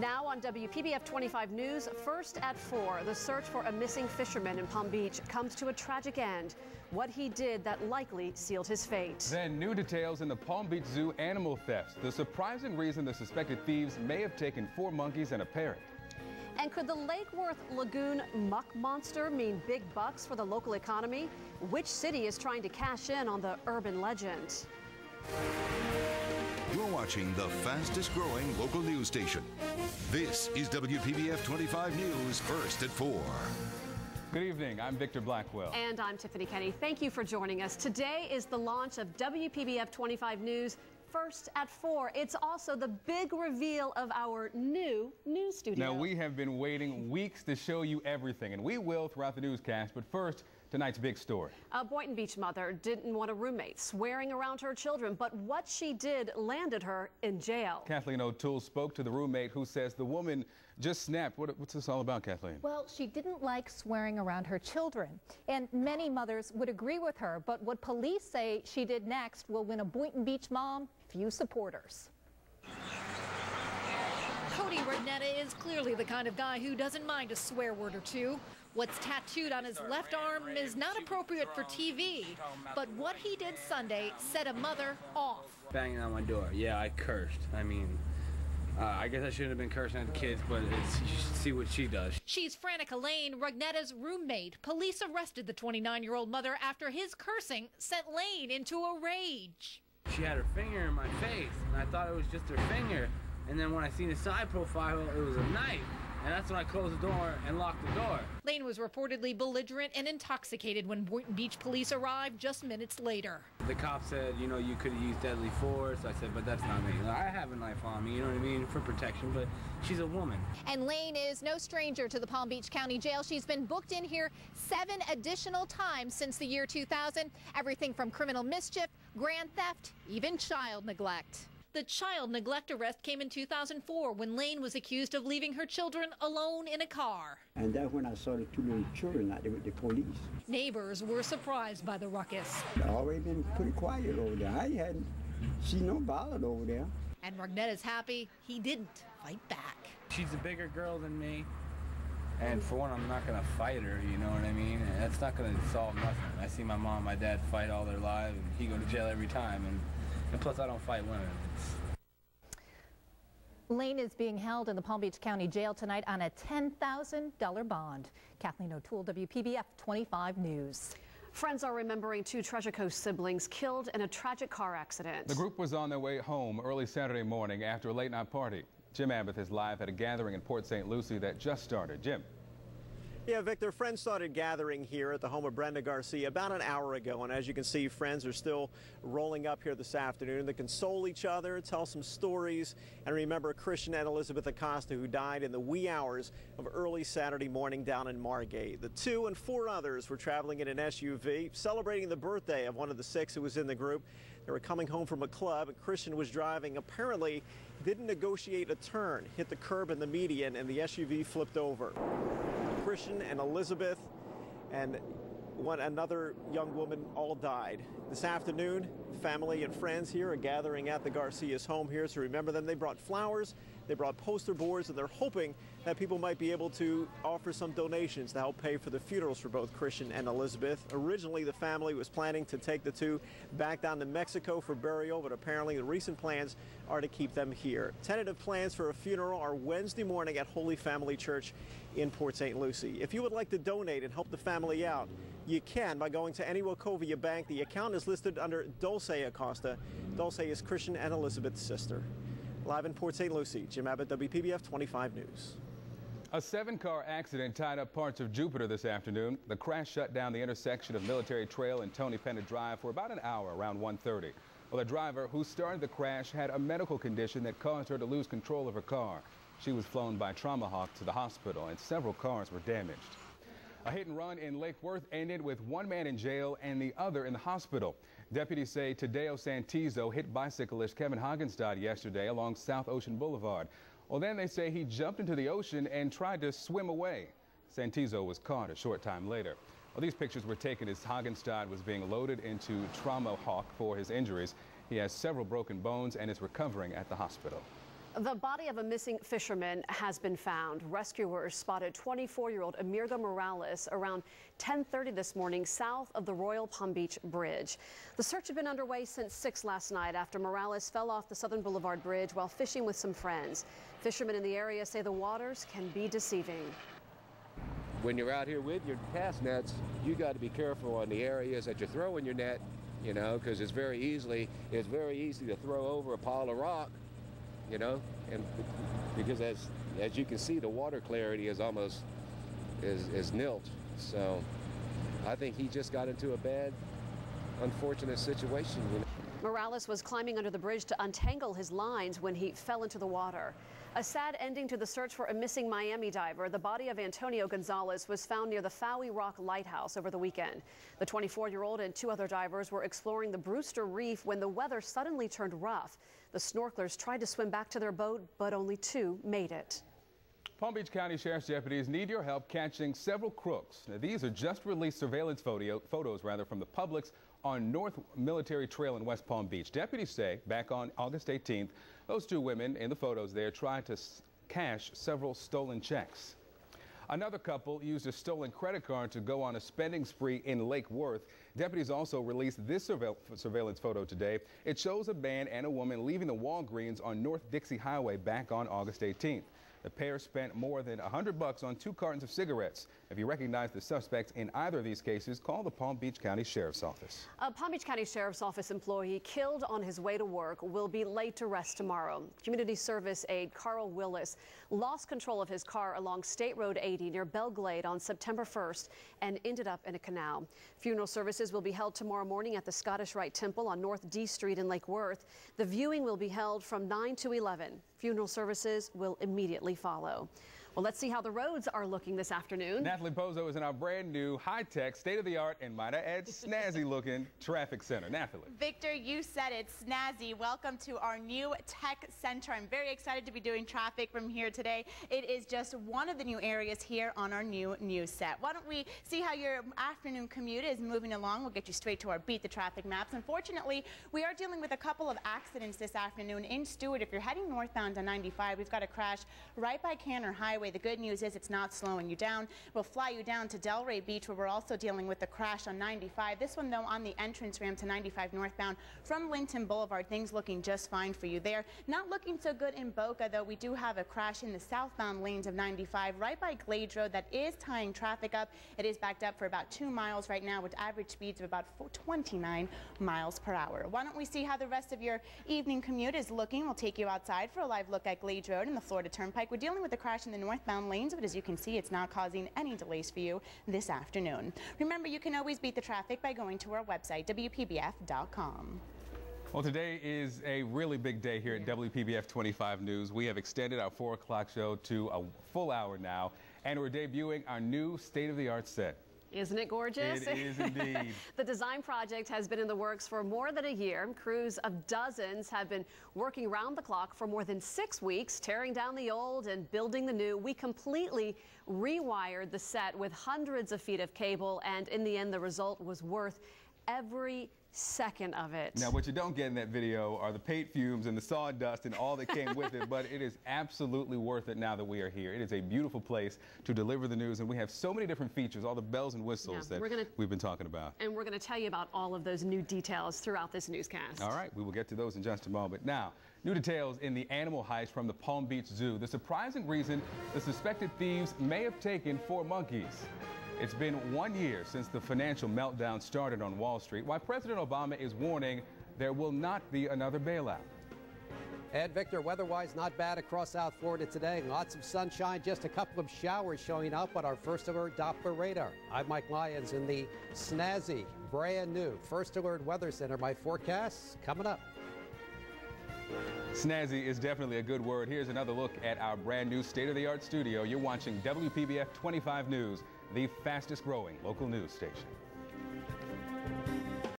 Now on WPBF 25 News, first at 4, the search for a missing fisherman in Palm Beach comes to a tragic end. What he did that likely sealed his fate. Then new details in the Palm Beach Zoo animal thefts. The surprising reason the suspected thieves may have taken 4 monkeys and a parrot. And could the Lake Worth Lagoon muck monster mean big bucks for the local economy? Which city is trying to cash in on the urban legend? You're watching the fastest growing local news station. This is WPBF 25 News, first at 4. Good evening. I'm Victor Blackwell. And I'm Tiffany Kenny. Thank you for joining us. Today is the launch of WPBF 25 News, first at 4. It's also the big reveal of our new news studio. Now, we have been waiting weeks to show you everything, and we will throughout the newscast. But first, tonight's big story. A Boynton Beach mother didn't want a roommate swearing around her children, but what she did landed her in jail. Kathleen O'Toole spoke to the roommate who says the woman just snapped. What's this all about, Kathleen? Well, she didn't like swearing around her children, and many mothers would agree with her, but what police say she did next will win a Boynton Beach mom few supporters. Cody Rognetta is clearly the kind of guy who doesn't mind a swear word or two. What's tattooed on his left arm is not appropriate for TV, but what he did Sunday set a mother off. Banging on my door. Yeah, I cursed. I mean, I guess I shouldn't have been cursing at the kids, but you should see what she does. She's Frannica Lane, Rognetta's roommate. Police arrested the 29-year-old mother after his cursing sent Lane into a rage. She had her finger in my face, and I thought it was just her finger. And then when I seen the side profile, it was a knife. And that's when I closed the door and locked the door. Lane was reportedly belligerent and intoxicated when Boynton Beach police arrived just minutes later. The cop said, you know, you could have used deadly force. I said, but that's not me. I have a knife on me, you know what I mean, for protection, but she's a woman. And Lane is no stranger to the Palm Beach County Jail. She's been booked in here 7 additional times since the year 2000. Everything from criminal mischief, grand theft, even child neglect. The child neglect arrest came in 2004 when Lane was accused of leaving her children alone in a car. And that's when I saw the 2 little children out there with the police. Neighbors were surprised by the ruckus. I've already been pretty quiet over there. I hadn't seen no violence over there. And Rognetta's happy he didn't fight back. She's a bigger girl than me. And for one, I'm not going to fight her, you know what I mean? And that's not going to solve nothing. I see my mom and my dad fight all their lives, and he go to jail every time. And plus, I don't fight women. Lane is being held in the Palm Beach County Jail tonight on a $10,000 bond. Kathleen O'Toole, WPBF 25 News. Friends are remembering 2 Treasure Coast siblings killed in a tragic car accident. The group was on their way home early Saturday morning after a late-night party. Jim Abbott is live at a gathering in Port St. Lucie that just started. Jim. Yeah, Victor, friends started gathering here at the home of Brenda Garcia about an hour ago, and as you can see, friends are still rolling up here this afternoon to console each other, tell some stories, and remember Christian and Elizabeth Acosta, who died in the wee hours of early Saturday morning down in Margate. The 2 and 4 others were traveling in an SUV, celebrating the birthday of one of the 6 who was in the group. They were coming home from a club, and Christian was driving. Apparently, didn't negotiate a turn, hit the curb in the median, and the SUV flipped over. Christian and Elizabeth and another young woman all died. This afternoon, family and friends here are gathering at the Garcia's home here to remember them. They brought flowers, they brought poster boards, and they're hoping that people might be able to offer some donations to help pay for the funerals for both Christian and Elizabeth. Originally, the family was planning to take the 2 back down to Mexico for burial, but apparently the recent plans are to keep them here. Tentative plans for a funeral are Wednesday morning at Holy Family Church in Port St. Lucie. If you would like to donate and help the family out, you can by going to any Wachovia bank. The account is listed under Dulce Acosta. Dulce is Christian and Elizabeth's sister. Live in Port St. Lucie, Jim Abbott, WPBF 25 News. A 7-car accident tied up parts of Jupiter this afternoon. The crash shut down the intersection of Military Trail and Tony Penna Drive for about an hour around 1:30. Well, the driver who started the crash had a medical condition that caused her to lose control of her car. She was flown by Trauma Hawk to the hospital, and several cars were damaged. A hit and run in Lake Worth ended with 1 man in jail and the other in the hospital. Deputies say Tadeo Santizo hit bicyclist Kevin Hagenstad yesterday along South Ocean Boulevard. Well, then they say he jumped into the ocean and tried to swim away. Santizo was caught a short time later. Well, these pictures were taken as Hagenstad was being loaded into Trauma Hawk for his injuries. He has several broken bones and is recovering at the hospital. The body of a missing fisherman has been found. Rescuers spotted 24-year-old Amirga Morales around 10:30 this morning south of the Royal Palm Beach Bridge. The search had been underway since 6 last night after Morales fell off the Southern Boulevard Bridge while fishing with some friends. Fishermen in the area say the waters can be deceiving. When you're out here with your cast nets, you got to be careful on the areas that you throw in your net, you know, because it's very easy to throw over a pile of rock. You know, and because as you can see, the water clarity is almost is nil. So I think he just got into a bad, unfortunate situation. You know? Morales was climbing under the bridge to untangle his lines when he fell into the water. A sad ending to the search for a missing Miami diver. The body of Antonio Gonzalez was found near the Fowey Rock Lighthouse over the weekend. The 24-year-old and 2 other divers were exploring the Brewster Reef when the weather suddenly turned rough. The snorkelers tried to swim back to their boat, but only 2 made it. Palm Beach County Sheriff's deputies need your help catching several crooks. Now, these are just released surveillance photos from the Publix on North Military Trail in West Palm Beach. Deputies say back on August 18th, those 2 women in the photos there tried to cash several stolen checks. Another couple used a stolen credit card to go on a spending spree in Lake Worth. Deputies also released this surveillance photo today. It shows a man and a woman leaving the Walgreens on North Dixie Highway back on August 18th. The pair spent more than $100 on 2 cartons of cigarettes. If you recognize the suspects in either of these cases, call the Palm Beach County Sheriff's Office. A Palm Beach County Sheriff's Office employee killed on his way to work will be laid to rest tomorrow. Community service aide Carl Willis lost control of his car along State Road 80 near Belglade on September 1st and ended up in a canal. Funeral services will be held tomorrow morning at the Scottish Rite Temple on North D Street in Lake Worth. The viewing will be held from 9 to 11. Funeral services will immediately follow. Well, let's see how the roads are looking this afternoon. Natalie Bozo is in our brand new, high-tech, state-of-the-art, and might I add, snazzy-looking traffic center. Natalie. Victor, you said it, snazzy. Welcome to our new tech center. I'm very excited to be doing traffic from here today. It is just one of the new areas here on our new news set. Why don't we see how your afternoon commute is moving along? We'll get you straight to our Beat the Traffic maps. Unfortunately, we are dealing with a couple of accidents this afternoon in Stewart. If you're heading northbound on 95, we've got a crash right by Canner Highway. The good news is it's not slowing you down. We'll fly you down to Delray Beach, where we're also dealing with the crash on 95. This one, though, on the entrance ramp to 95 northbound from Linton Boulevard. Things looking just fine for you there. Not looking so good in Boca, though. We do have a crash in the southbound lanes of 95 right by Glades Road that is tying traffic up. It is backed up for about 2 miles right now with average speeds of about 29 miles per hour. Why don't we see how the rest of your evening commute is looking? We'll take you outside for a live look at Glades Road and the Florida Turnpike. We're dealing with a crash in the northbound lanes, but as you can see, it's not causing any delays for you this afternoon. Remember, you can always beat the traffic by going to our website, WPBF.com. Well, today is a really big day here at WPBF 25 News. We have extended our 4 o'clock show to a full hour now, and we're debuting our new state-of-the-art set. Isn't it gorgeous? It is indeed. The design project has been in the works for more than a year. Crews of dozens have been working round the clock for more than 6 weeks, tearing down the old and building the new. We completely rewired the set with hundreds of feet of cable, and in the end, the result was worth every second of it. Now, what you don't get in that video are the paint fumes and the sawdust and all that came with it, but it is absolutely worth it now that we are here. It is a beautiful place to deliver the news, and we have so many different features, all the bells and whistles that we've been talking about. And we're going to tell you about all of those new details throughout this newscast. All right, we will get to those in just a moment. Now, new details in the animal heist from the Palm Beach Zoo. The surprising reason the suspected thieves may have taken 4 monkeys. It's been 1 year since the financial meltdown started on Wall Street, why President Obama is warning there will not be another bailout. And Victor, weather-wise, not bad across South Florida today. Lots of sunshine, just a couple of showers showing up on our First Alert Doppler radar. I'm Mike Lyons in the snazzy, brand new First Alert Weather Center. My forecasts coming up. Snazzy is definitely a good word. Here's another look at our brand new state-of-the-art studio. You're watching WPBF 25 News, the fastest growing local news station.